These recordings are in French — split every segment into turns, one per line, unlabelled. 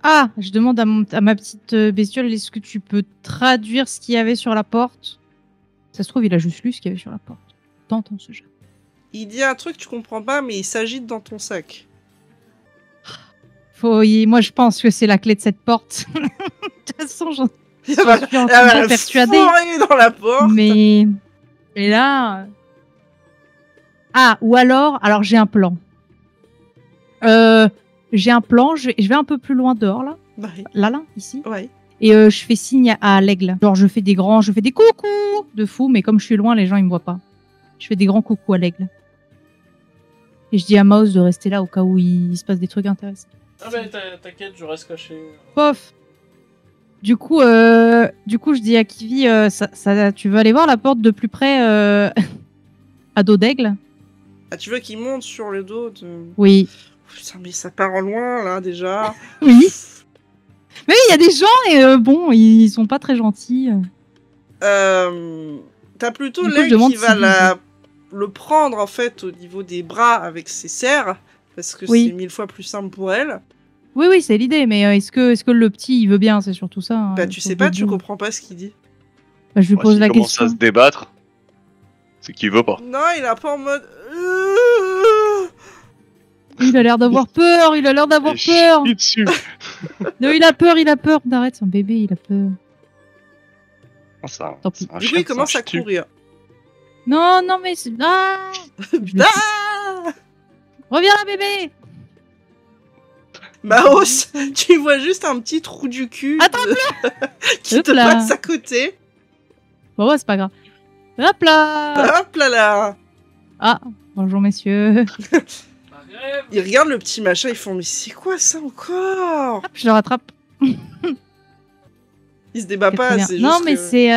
Ah, je demande à ma petite bestiole, est-ce que tu peux traduire ce qu'il y avait sur la porte? Ça se trouve, il a juste lu ce qu'il y avait sur la porte. Tentons ce jeu.
Il dit un truc que tu comprends pas, mais il s'agite dans ton sac.
Moi, je pense que c'est la clé de cette porte. De toute façon, j'en suis
Elle va
persuadée.
dans la porte.
Mais là... Ah, ou alors j'ai un plan. J'ai un plan, je vais un peu plus loin dehors, là.
Ouais.
Là, ici.
Ouais.
Et je fais signe à l'aigle. Genre, je fais des coucous de fou, mais comme je suis loin, les gens, ils me voient pas. Je fais des grands coucous à l'aigle. Et je dis à Mouse de rester là au cas où il se passe des trucs intéressants.
Ah bah t'inquiète, je reste caché.
Pof. Du coup, je dis à Kiwi, tu veux aller voir la porte de plus près à dos d'aigle?
Ah, tu veux qu'il monte sur le dos de...
Oui.
Putain, mais ça part en loin, là, déjà.
Oui. Mais il y a des gens et bon, ils sont pas très gentils.
T'as plutôt l'aigle qui va le prendre, en fait, au niveau des bras avec ses serres, parce que c'est 1000 fois plus simple pour elle.
Oui, c'est l'idée, mais est-ce que le petit, il veut bien? C'est surtout ça. Hein,
bah, tu sais pas, tu comprends pas ce qu'il dit.
Bah, je lui pose la question.
S'il commence à se débattre, c'est qu'il veut pas.
Non, il a pas en mode...
Il a l'air d'avoir peur,
Dessus.
Non, il a peur. Arrête, c'est un bébé, il a peur.
Ça,
tant pis.
Du coup, il commence à courir.
Non, mais c'est... Ah Reviens là, bébé.
Maos, tu vois juste un petit trou du cul qui te passe à côté.
Bon, ouais, c'est pas grave. Hop là.
Hop là.
Ah, bonjour messieurs.
Ils regardent le petit machin, ils font mais c'est quoi ça encore?
Hop, je le rattrape.
Il se débat pas, c'est juste
non, mais c'est...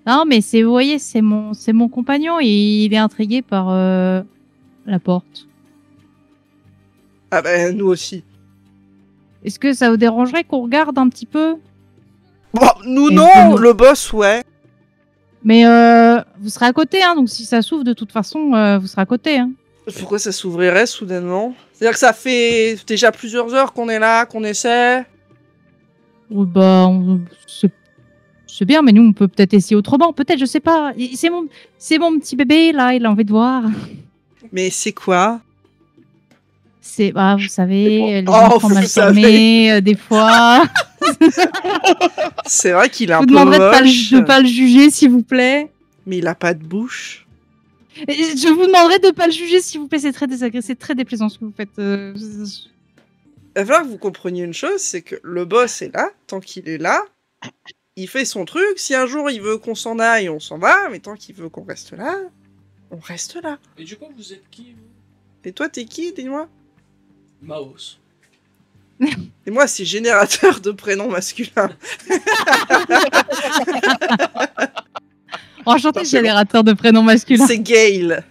Non, mais c'est, vous voyez, c'est mon compagnon et il est intrigué par la porte.
Ah ben, nous aussi.
Est-ce que ça vous dérangerait qu'on regarde un petit peu?
Bon, nous non, le boss, ouais.
Mais vous serez à côté, hein, donc si ça s'ouvre, de toute façon, vous serez à côté, hein.
Pourquoi ça s'ouvrirait soudainement? C'est-à-dire que ça fait déjà plusieurs heures qu'on est là, qu'on essaie.
Bah, c'est bien, mais nous, on peut peut-être essayer autrement. Peut-être, je sais pas. C'est mon petit bébé, là, il a envie de voir.
Mais c'est quoi?
C'est, bah, vous savez, les
Oh,
enfants mal formés, des fois.
C'est vrai qu'il a un
vous
peu
demanderez
moche.
de pas le juger, s'il vous plaît.
Mais il a pas de bouche.
Et je vous demanderai de pas le juger, s'il vous plaît. C'est très désagréable, c'est très déplaisant ce que vous faites.
Il va falloir que vous compreniez une chose, c'est que le boss est là, tant qu'il est là, il fait son truc. Si un jour il veut qu'on s'en aille, on s'en va, mais tant qu'il veut qu'on reste là, on reste là.
Et du coup, vous êtes qui, vous?
Et toi, t'es qui, dis-moi?
Maos.
Et moi, c'est générateur de prénoms masculins.
Enchanté, générateur de prénoms masculins.
C'est Gale.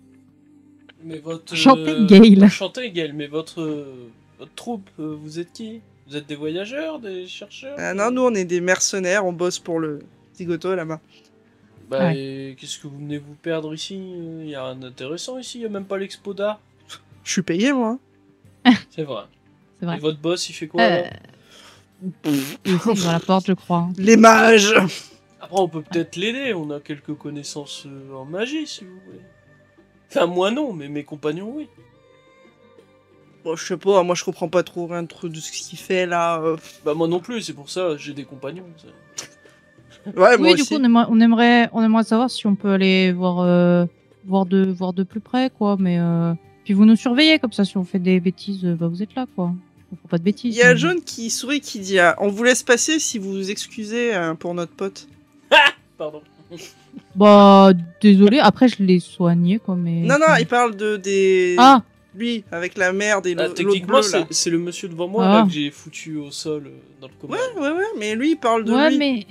Mais votre...
Enchanté, Gale.
Enchanté, Gale, mais votre troupe, vous êtes qui? Vous êtes des voyageurs, des chercheurs?
Ah non, nous, on est des mercenaires, on bosse pour le zigoto, là-bas.
Bah,
Ouais.
et qu'est-ce que vous venez vous perdre ici? Il y a rien d'intéressant ici, il y a même pas l'expo d'art.
Je suis payé, moi.
C'est vrai.
C'est vrai.
Et votre boss, il fait quoi, alors?
Il est aussi dans la porte, je crois.
Les mages.
Après, on peut peut-être l'aider, on a quelques connaissances en magie, si vous voulez. Enfin, moi non, mais mes compagnons, oui.
Bon, je sais pas, moi, je comprends pas trop rien de ce qu'il fait, là.
Bah, moi non plus, c'est pour ça, j'ai des compagnons.
Ouais, moi
Oui, du
aussi.
coup, on aimerait savoir si on peut aller voir de plus près, quoi. Mais puis vous nous surveillez, comme ça, si on fait des bêtises, bah vous êtes là, quoi. On fait pas de bêtises.
Il y a
mais-
Jaune qui sourit, qui dit on vous laisse passer si vous vous excusez pour notre pote.
Pardon.
Bah, désolé. Après, je l'ai soigné, quoi. Mais
Non, il parle des...
Ah,
Lui, avec la merde et
Ah,
l'autre
techniquement,
bleu, là.
c'est le monsieur devant moi
Ah.
là, que j'ai foutu au sol dans le coma.
Ouais, mais lui, il parle de
ouais,
lui.
mais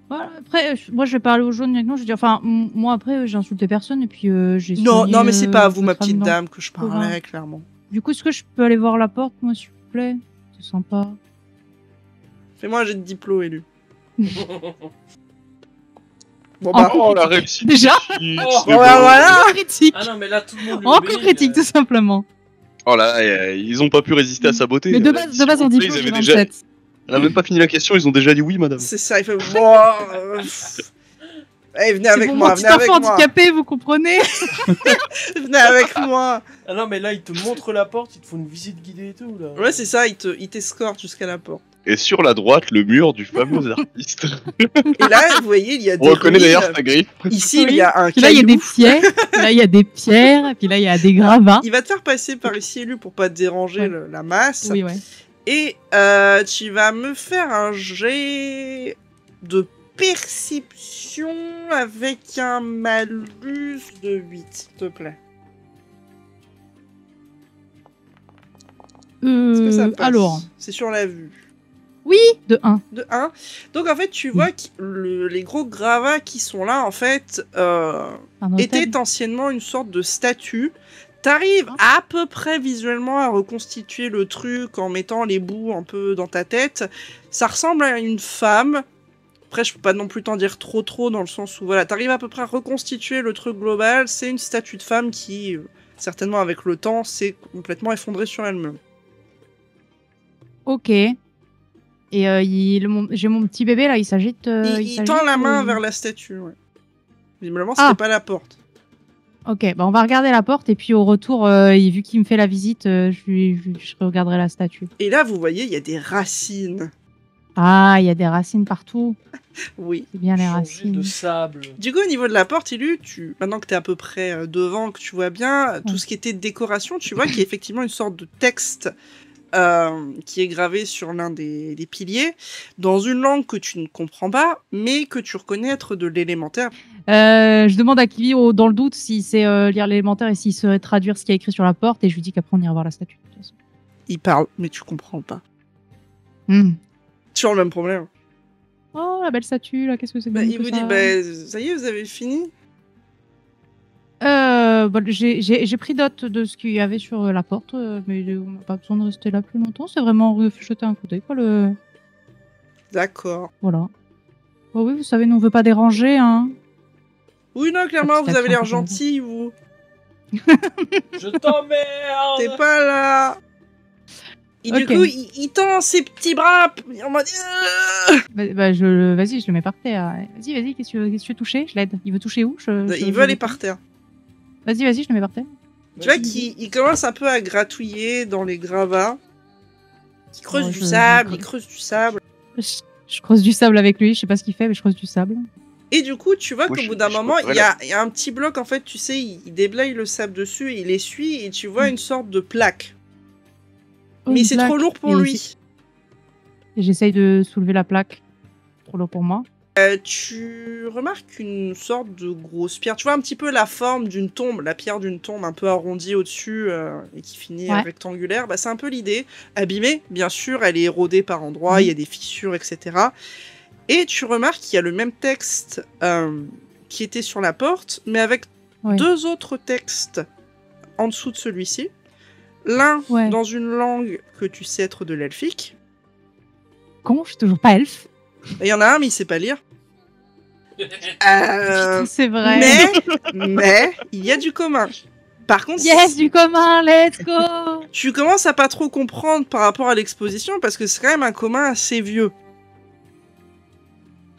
voilà. Après, moi, je vais parler aux jaunes directement. Je veux dire, enfin, moi après, j'ai insulté personne et puis j'ai.
Non,
soigné,
mais c'est pas à vous, ma
votre
petite
âme, non.
dame, que je
Pauvre.
parlais, clairement.
Du coup, est-ce que je peux aller voir la porte, moi, s'il vous plaît? C'est sympa.
Fais-moi un jet de diplo, élu. Bon,
Encore
Oh, la réussite.
Déjà
C'est
Oh,
beau.
voilà.
Critique.
Ah non, mais là tout le monde lui
Encore
obéit,
critique, tout simplement.
Oh là, ils ont pas pu résister à sa beauté.
Mais de base, on dit
ils
toujours
avaient
27.
Elle a même pas fini la question, ils ont déjà dit oui, madame.
C'est ça, il fait... Hey, venez avec moi, venez avec
enfant
moi.
handicapé, vous comprenez?
Venez avec moi.
Ah non, mais là, ils te montrent la porte, ils te font une visite guidée et tout, là.
Ouais, c'est ça, il t'escorte jusqu'à la porte.
Et sur la droite, le mur du fameux artiste.
Et là, vous voyez, il y a des
On reconnaît
ruines.
d'ailleurs sa griffe.
Ici, il y a un
Puis là, il y a
caillou.
des pierres. Là, il y a des pierres. Puis là, il y a des gravats.
Il va te faire passer par ici, lui, pour pas te déranger
Ouais.
la masse.
Oui, ouais.
Et tu vas me faire un jet de perception avec un malus de 8, s'il te plaît. Est-ce que ça passe?
Alors,
C'est sur la vue.
oui, de 1.
De 1. Donc en fait, tu vois que les gros gravats qui sont là, en fait, étaient anciennement une sorte de statue. T'arrives à peu près visuellement à reconstituer le truc en mettant les bouts un peu dans ta tête. Ça ressemble à une femme. Après, je peux pas non plus t'en dire trop dans le sens où, voilà, t'arrives à peu près à reconstituer le truc global. C'est une statue de femme qui, certainement avec le temps, s'est complètement effondrée sur elle-même.
Ok. Et j'ai mon petit bébé là, il s'agite.
Il tend la main vers la statue, ouais. Visiblement, c'était
Ah.
pas la porte.
Ok, bah on va regarder la porte et puis au retour, vu qu'il me fait la visite, je regarderai la statue.
Et là, vous voyez, il y a des racines.
Ah, il y a des racines partout.
Oui.
C'est bien les
Changé
racines.
de sable.
Du coup, au niveau de la porte, Ilu, maintenant que t'es à peu près devant, que tu vois bien, tout ce qui était décoration, tu vois qu'il y a effectivement une sorte de texte qui est gravé sur l'un des piliers, dans une langue que tu ne comprends pas, mais que tu reconnais être de l'élémentaire.
Je demande à Kiwi, dans le doute, s'il sait lire l'élémentaire et s'il saurait traduire ce qu'il y a écrit sur la porte, et je lui dis qu'après on ira voir la statue. De toute façon.
Il parle, mais tu comprends pas.
Hmm.
Toujours le même problème.
Oh, la belle statue, là, qu'est-ce que c'est que
Il vous
ça
dit, ça y est, vous avez fini?
J'ai pris note de ce qu'il y avait sur la porte, mais on n'a pas besoin de rester là plus longtemps. C'est vraiment jeter un coup d'œil, quoi.
D'accord.
Voilà. Oh oui, vous savez, nous on veut pas déranger, hein.
Oui, non, clairement,
Petite
vous avez l'air
action,
gentil, vous.
Je t'emmerde.
T'es pas là. Et du
Ok.
coup, il tend ses petits bras en mode...
Vas-y, je le mets par terre. Vas-y, qu'est-ce que tu veux toucher? Je l'aide. Il veut toucher où?
Il veut aller par terre.
Vas-y, je le mets par terre.
Tu vois qu'il commence un peu à gratouiller dans les gravats. Il creuse
Oh,
du sable, il creuse du sable.
Je creuse du sable avec lui. Je sais pas ce qu'il fait, mais je creuse du sable.
Et du coup, tu vois
Moi,
qu'au
je-
bout d'un
je
moment,
peux-
il y a un petit bloc, en fait, tu sais, il déblaye le sable dessus, et il essuie, et tu vois une sorte de plaque.
Oh,
Mais
une
c'est
plaque.
trop lourd pour
Et
lui.
J'essaye de soulever la plaque. Trop lourd pour moi.
Tu remarques une sorte de grosse pierre. Tu vois un petit peu la forme d'une tombe, la pierre d'une tombe un peu arrondie au-dessus et qui finit
Ouais.
rectangulaire. Bah, c'est un peu l'idée. Abîmée, bien sûr, elle est érodée par endroits, il y a des fissures, etc. Et tu remarques qu'il y a le même texte qui était sur la porte, mais avec
Ouais.
deux autres textes en dessous de celui-ci. L'un
Ouais.
dans une langue que tu sais être de l'elfique.
Con, je suis toujours pas elfe.
Et il y en a un, mais il sait pas lire.
Putain, c'est vrai.
Mais il y a du commun. Par contre,
Yes, du commun, let's go.
tu commences à pas trop comprendre par rapport à l'exposition parce que c'est quand même un commun assez vieux.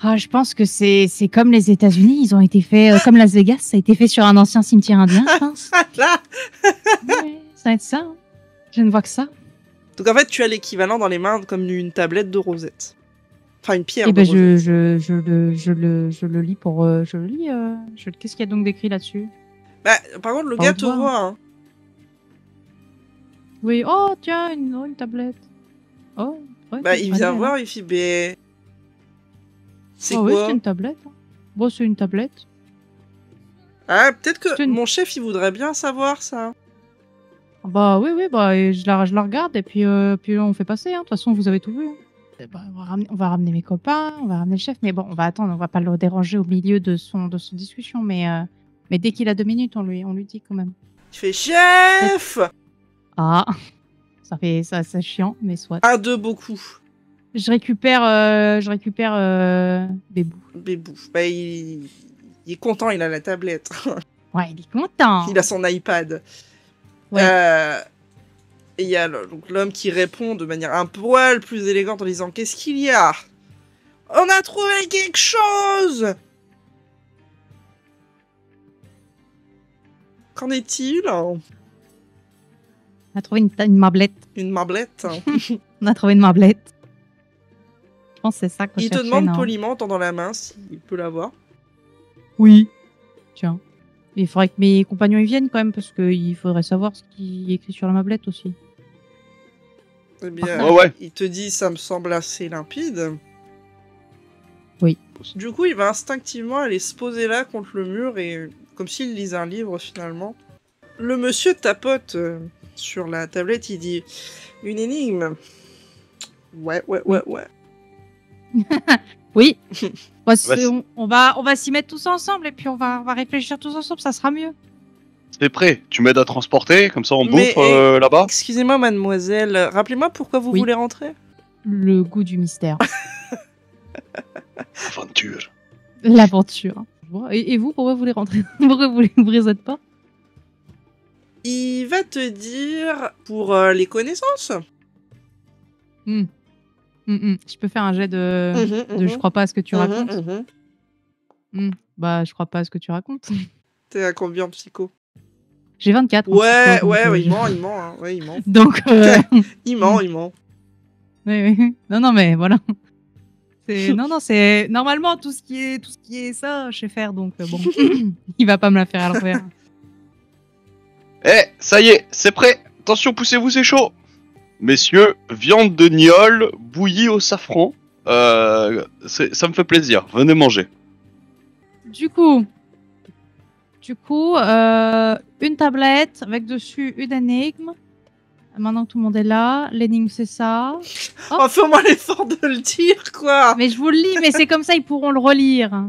Ah, je pense que c'est comme les États-Unis, ils ont été faits comme Las Vegas, ça a été fait sur un ancien cimetière indien, je pense.
Ah, là.
Ouais, ça va être ça. Hein. Je ne vois que ça.
Donc en fait, tu as l'équivalent dans les mains comme une tablette de rosette. Enfin, une pierre
Et
de
ben
rosette.
je le lis pour qu'est-ce qu'il y a donc d'écrit là-dessus?
Bah, par contre, le
On
gars
le
te
voit,
voit. Hein.
Oui, oh tiens, une tablette. Oh, ouais,
Bah,
c'est
il
pas
vient
mal,
voir,
hein.
il fait bé. C'est
Ah oui,
quoi
c'est une tablette. Hein. Bon, c'est une tablette.
Ah, peut-être que
C'est une-
mon chef, il voudrait bien savoir ça.
Ah bah oui, bah et je la regarde et puis on fait passer. Hein. De toute façon, vous avez tout vu. Hein. Eh ben, on va ramener mes copains, on va ramener le chef, mais bon, on va attendre, on va pas le déranger au milieu de son discussion, mais dès qu'il a 2 minutes, on lui dit quand même.
Il fait chef.
Ah, ça fait ça, c'est chiant, mais soit.
Un de beaucoup.
Je récupère Bébou.
Bébou. Bah, il est content, il a la tablette.
Ouais, il est content.
Il a son iPad.
Ouais.
Et il y a donc l'homme qui répond de manière un poil plus élégante en disant « Qu'est-ce qu'il y a ? On a trouvé quelque chose !» Qu'en est-il ?
On a trouvé une marblette.
Une marblette.
On a trouvé une marblette. Je pense que c'est ça que
Il te
cherchait,
demande
non?
poliment, tendant la main, s'il peut l'avoir.
Oui. Tiens. Il faudrait que mes compagnons y viennent quand même, parce qu'il faudrait savoir ce qui est écrit sur la mablette aussi.
Eh bien,
Ouais.
il te dit « Ça me semble assez limpide. »
Oui.
Du coup, il va instinctivement aller se poser là contre le mur, et comme s'il lisait un livre finalement. Le monsieur tapote sur la tablette, il dit « Une énigme. » Ouais.
Oui. Bah,
Vas-y.
on va s'y mettre tous ensemble et puis on va réfléchir tous ensemble, ça sera mieux.
C'est prêt. Tu m'aides à transporter, comme ça on
Mais,
bouffe là-bas.
Excusez-moi, mademoiselle, rappelez-moi pourquoi vous
Oui.
voulez rentrer.
Le goût du mystère.
Aventure.
L'aventure. Et vous, pourquoi vous voulez rentrer? Pourquoi vous voulez ouvrir cette porte?
Il va te dire pour les connaissances.
Je peux faire un jet de je crois pas à ce que tu racontes. Bah, je crois pas à ce que tu racontes.
T'es à combien en psycho?
J'ai 24. en
Ouais,
psycho, donc,
ouais,
je-
il ment. Hein. Ouais, il ment.
Donc,
Il ment.
oui. Non, mais voilà. Non, c'est normalement tout ce qui est ça, je sais faire, donc bon, il va pas me la faire à l'envers.
Eh, ça y est, c'est prêt. Attention, poussez-vous, c'est chaud. Messieurs, viande de gnôle bouillie au safran. Ça me fait plaisir. Venez manger.
Du coup, une tablette avec dessus une énigme. Maintenant que tout le monde est là, l'énigme c'est ça.
Oh, fais-moi l'effort de le dire, quoi.
Mais je vous le lis, mais c'est comme ça, ils pourront le relire.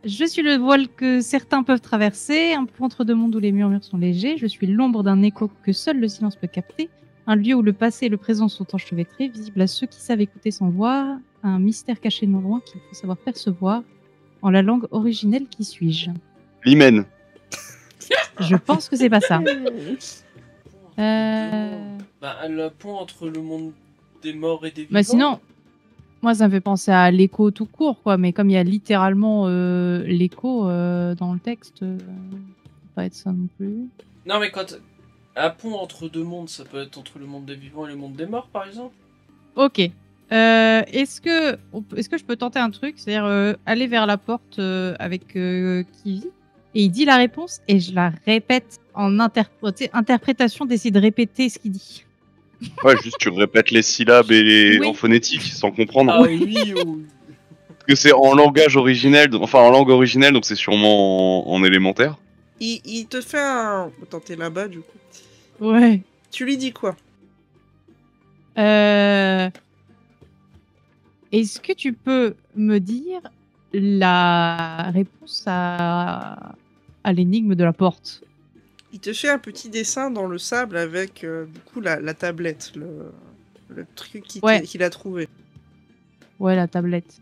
Je suis le voile que certains peuvent traverser, un pont entre deux mondes où les murmures sont légers. Je suis l'ombre d'un écho que seul le silence peut capter. Un lieu où le passé et le présent sont enchevêtrés, visible à ceux qui savent écouter sans voir. Un mystère caché non loin qu'il faut savoir percevoir. En la langue originelle, qui suis-je?
L'hymen.
Je pense que c'est pas ça.
Bah, le pont entre le monde des morts et des vivants.
Bah sinon, moi ça me fait penser à l'écho tout court, quoi. Mais comme il y a littéralement l'écho dans le texte, ça peut pas être ça non plus.
Non, mais quand. Un pont entre deux mondes, ça peut être entre le monde des vivants et le monde des morts, par exemple.
Ok. Est-ce que je peux tenter un truc, c'est-à-dire aller vers la porte avec Kiwi, et il dit la réponse et je la répète en interprétation, d'essayer de répéter ce qu'il dit.
Ouais, juste tu répètes les syllabes et
Oui.
en phonétique sans comprendre.
Ah oui, oui.
Parce que c'est en langage originel, enfin en langue originelle, donc c'est sûrement en élémentaire.
Il te fait un... Attends, t'es là-bas, du coup.
Ouais.
Tu lui dis quoi?
Est-ce que tu peux me dire la réponse à l'énigme de la porte?
Il te fait un petit dessin dans le sable avec, du coup, la tablette, le truc qu'il a trouvé.
Ouais, la tablette.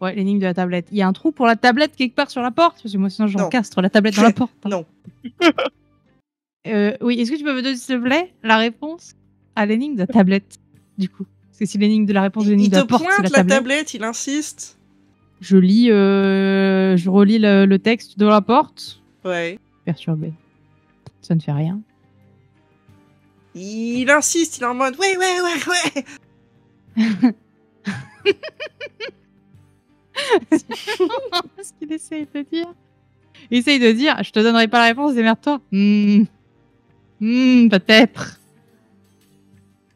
Ouais, l'énigme de la tablette. Il y a un trou pour la tablette quelque part sur la porte? Parce que moi, sinon,
Non.
j'encastre la tablette dans la porte. hein.
Non.
Oui, est-ce que tu peux me donner, s'il te plaît, la réponse à l'énigme de la tablette, du coup? Parce que si l'énigme de la réponse de
Il
l'énigme de
te
la porte, c'est
pointe
la
la
tablette.
tablette, il insiste.
Je relis le texte de la porte.
Ouais.
Perturbé. Ça ne fait rien.
Il insiste, il est en mode ouais.
Ce qu'il essaye de dire. Il essaye de dire, je te donnerai pas la réponse, démerde-toi. Peut-être.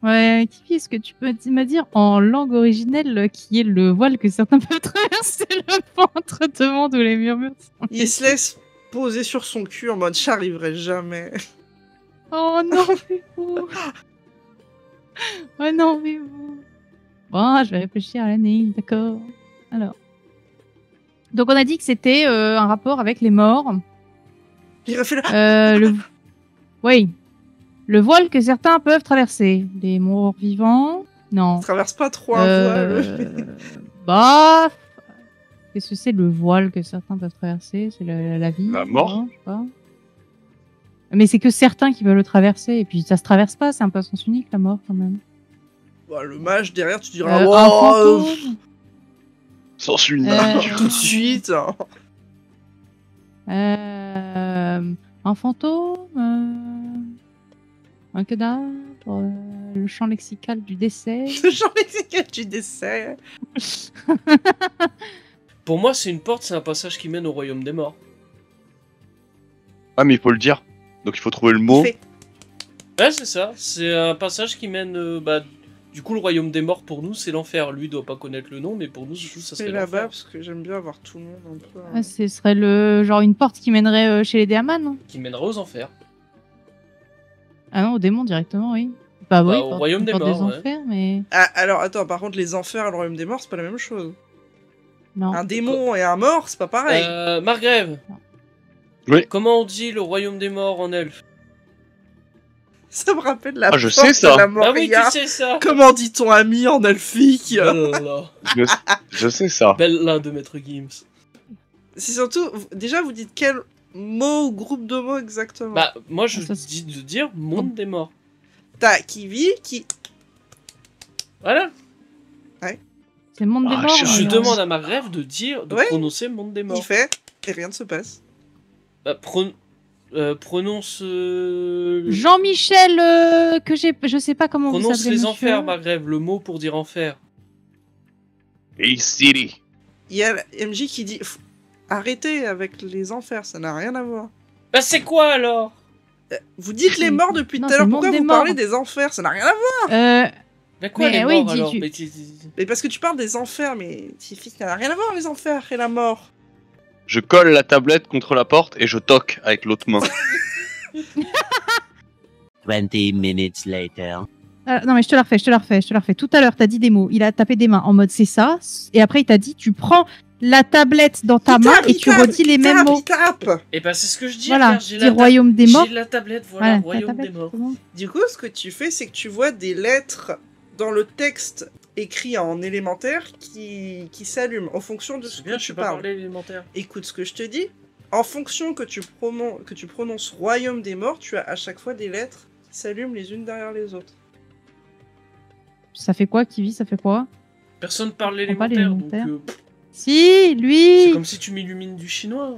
Ouais, Kiwi, est-ce que tu peux me dire en langue originelle qui est le voile que certains peuvent traverser le pont entre deux mondes où les murmures sont...
Il se laisse poser sur son cul en mode j'arriverai jamais.
Oh non, mais vous. Oh non, mais vous. Bon, je vais réfléchir à l'énigme, d'accord. Alors. Donc on a dit que c'était un rapport avec les morts.
Il refait le...
Oui. Le voile que certains peuvent traverser. Les morts vivants. Non.
Il traverse pas trop un voile.
Bah. Qu'est-ce que c'est le voile que certains peuvent traverser? C'est la vie.
La mort.
non, je sais pas. Mais c'est que certains qui veulent le traverser. Et puis ça se traverse pas, c'est un peu à sens unique la mort quand même.
Bah, le mage derrière, tu diras
Un
oh,
fantôme.
Sens une
tout de suite. Hein.
Un fantôme, un cadavre, le champ lexical du décès.
Le champ lexical du décès.
Pour moi, c'est une porte, c'est un passage qui mène au royaume des morts.
Ah, mais il faut le dire. Donc il faut trouver le mot.
Fait.
Ouais, c'est ça. C'est un passage qui mène. Du coup, le royaume des morts pour nous, c'est l'enfer. Lui doit pas connaître le nom, mais pour nous, du coup, ça
C'est
serait
là-bas
l'enfer.
parce que j'aime bien avoir tout le monde un peu.
Ah, ce serait genre une porte qui mènerait chez les Déaman, non?
Qui mènera aux enfers.
Ah non, au démon directement, oui. Bah oui,
au royaume des
porte
morts, ouais.
enfers, mais
Ah, alors attends, par contre, les enfers et le royaume des morts, c'est pas la même chose.
non.
Un démon et un mort, c'est pas pareil.
Margrève.
Oui.
Comment on dit le royaume des morts en elfe?
Ça me rappelle la
Ah, je
porte
sais ça.
de la
Bah oui,
Moria.
tu sais ça.
Comment dit ton ami en elfique?
Bella.
Je sais ça.
Bella de Maître Gims.
C'est surtout, déjà, vous dites quel mot ou groupe de mots exactement?
Bah, moi, je
Ah, ça, c'est-
dis de dire monde des morts.
T'as qui vit, qui...
Voilà.
C'est le monde des
Ah,
morts.
Je
alors.
demande à Margrève de dire, de
Ouais.
prononcer monde des morts.
il fait, et rien ne se passe.
Bah, prononce.
Jean-Michel, je sais pas comment vous
Prononce
s'appelez,
les
monsieur.
enfers, Margrève, le mot pour dire enfer.
Hey Siri.
Il y a la MJ qui dit, arrêtez avec les enfers, ça n'a rien à voir.
Bah, c'est quoi alors?
Vous dites les morts depuis
Non,
tout à l'heure,
c'est le
pourquoi
monde
vous
des
parlez
morts.
des enfers? Ça n'a rien à voir.
Bah, quoi
Mais
les
oui,
morts
dis-
alors?
tu-
Mais
Mais parce que tu parles des enfers, mais ça n'a rien à voir les enfers et la mort.
Je colle la tablette contre la porte et je toque avec l'autre main.
20 minutes later.
Non mais je te la refais. Tout à l'heure, t'as dit des mots. Il a tapé des mains en mode c'est ça. Et après, il t'a dit tu prends la tablette dans ta main et tu redis les mêmes mots.
Il tape.
Et bah, c'est ce que je dis.
Voilà,
regarde, j'ai
dis royaume des morts.
J'ai la tablette, voilà,
la
royaume
tablette,
des morts.
c'est bon.
Du coup, ce que tu fais, c'est que tu vois des lettres dans le texte écrit en élémentaire qui s'allument en fonction de ce
C'est
que
bien, je
tu
sais pas
parles.
parler élémentaire.
Écoute ce que je te dis. En fonction que tu prononces royaume des morts, tu as à chaque fois des lettres qui s'allument les unes derrière les autres.
Ça fait quoi, Kiwi? Ça fait quoi?
Personne parle
On parle
l'élémentaire, donc
l'élémentaire.
c'est
Si, lui.
comme si tu m'illumines du chinois.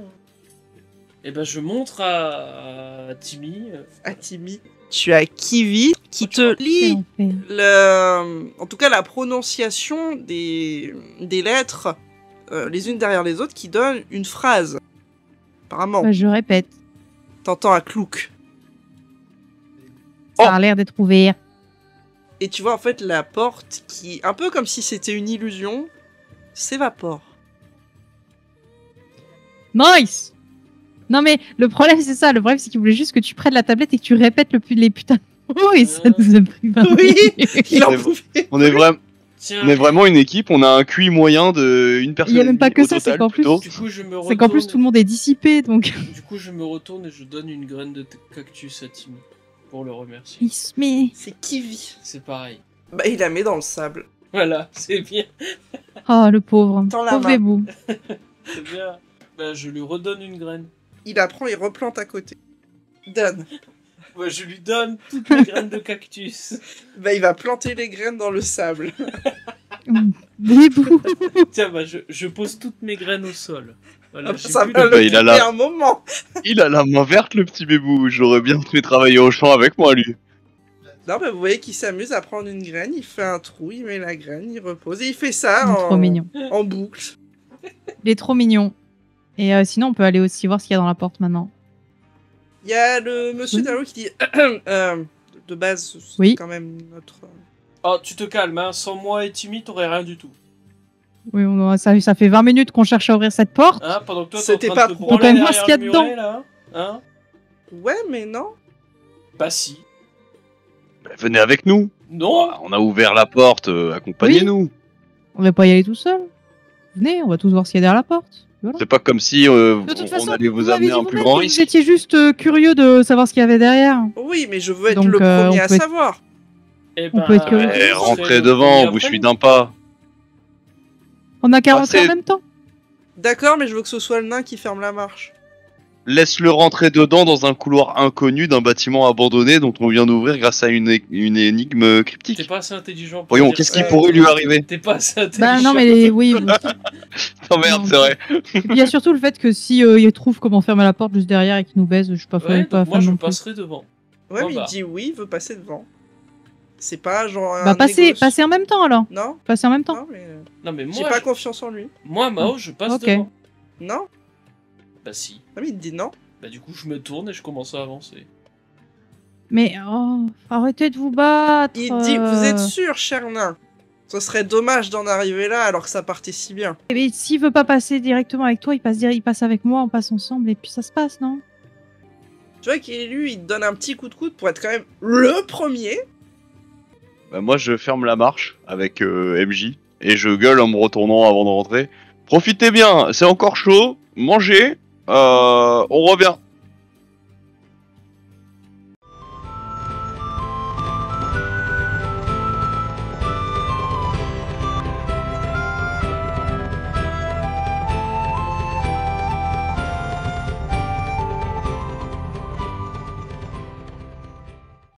Et ben, je montre à Timmy.
Atimi. Tu as Kiwi qui te lit
Quel enfer.
en tout cas la prononciation des lettres les unes derrière les autres qui donne une phrase. Apparemment,
Bah, je répète.
t'entends un clouc.
Ça a l'air d'être ouvert.
Et tu vois en fait la porte qui, un peu comme si c'était une illusion, s'évapore.
Nice. Non mais le problème c'est ça. Le problème c'est qu'il voulait juste que tu prennes la tablette et que tu répètes les putains de mots et ça nous a pris 20
Oui.
minutes.
Il en
C'est-
pouvait.
On est,
Tiens,
on est vraiment une équipe, on a un QI moyen de une personne.
Il y a même pas que
au
ça, c'est
total,
qu'en plus-
plutôt.
du coup, je me retourne.
C'est qu'en plus tout le monde est dissipé donc.
Du coup, je me retourne et je donne une graine de cactus à Timmy pour le remercier.
Il se met.
C'est Kiwi.
C'est pareil.
Bah il la met dans le sable.
Voilà, c'est bien.
Oh le pauvre.
Tends la
Pauvre
main.
Bébou.
C'est bien. Bah, je lui redonne une graine.
Il la prend et replante à côté. Donne.
Ouais, je lui donne toutes les graines de cactus.
Bah il va planter les graines dans le sable.
Bébou.
Tiens, bah, je pose toutes mes graines au sol. Voilà, j'ai
Ça
plus
va
de-
Bah,
le
il a
couper
la-
un moment.
Il a la main verte, le petit bébou. J'aurais bien fait travailler au champ avec moi, lui.
Non, bah, vous voyez qu'il s'amuse à prendre une graine, il fait un trou, il met la graine, il repose, et il fait ça
Il est trop mignon.
en boucle.
Il est trop mignon. Et sinon, on peut aller aussi voir ce qu'il y a dans la porte maintenant.
Il y a le monsieur
Oui.
derrière qui dit de base, c'est
Oui.
quand même notre.
Oh, tu te calmes, hein. Sans moi et Timmy, t'aurais rien du tout.
Oui, ça fait 20 minutes qu'on cherche à ouvrir cette porte.
Hein, pendant que toi, t'es
C'était
en train
pas
de te
trop.
branler
Faut quand même voir
derrière
ce qu'il y a
le muret,
dedans.
là, hein.
Ouais, mais non.
Bah si.
Bah, venez avec nous.
Non.
On a ouvert la porte, accompagnez-nous.
On va pas y aller tout seul. Venez, on va tous voir ce qu'il y a derrière la porte. Voilà.
C'est pas comme si
De toute façon,
on allait vous
m'avez
amener
dit
un plus
vous-même
grand
que
risque.
Vous étiez juste curieux de savoir ce qu'il y avait derrière.
Oui, mais je veux être
Donc,
le premier
on
à
peut être-
savoir.
Eh
On
ben,
peut être curieux.
Eh,
c'est
rentrez
le
devant,
premier
vous
après
suis
nous.
d'un pas.
On a qu'à rentrer
c'est-
en même temps.
D'accord, mais je veux que ce soit le nain qui ferme la marche.
Laisse-le rentrer dedans dans un couloir inconnu d'un bâtiment abandonné dont on vient d'ouvrir grâce à une énigme
T'es
cryptique.
pas assez intelligent pour
Voyons,
dire
qu'est-ce
ça.
qui pourrait lui arriver?
T'es pas assez intelligent.
Bah non, mais oui.
Oh merde,
Non.
c'est vrai.
Et puis il y a surtout le fait que si il trouve comment fermer la porte juste derrière et qu'il nous baise, je suis pas
Ouais,
pas
donc moi
fan
je
non plus.
passerai devant.
Ouais,
Bon,
mais
bah.
il dit oui, il veut passer devant. C'est pas genre.
Bah
un négoce.
passer en même temps alors.
Non,
Passer en même temps.
non, mais.
Non mais
J'ai
moi,
pas confiance en lui.
moi Mao, je passe
Ok.
devant.
Non.
Bah si.
Ah, mais il te dit non.
Bah du coup je me tourne et je commence à avancer.
Mais oh, arrêtez de vous battre.
Il dit vous êtes sûr, cher nain. Ce serait dommage d'en arriver là alors que ça partait si bien.
Mais s'il veut pas passer directement avec toi, il passe avec moi, on passe ensemble et puis ça se passe, non?
Tu vois qu'il est lui, il te donne un petit coup de coude pour être quand même le premier.
Bah, moi, je ferme la marche avec MJ et je gueule en me retournant avant de rentrer. Profitez bien, c'est encore chaud, mangez, on revient.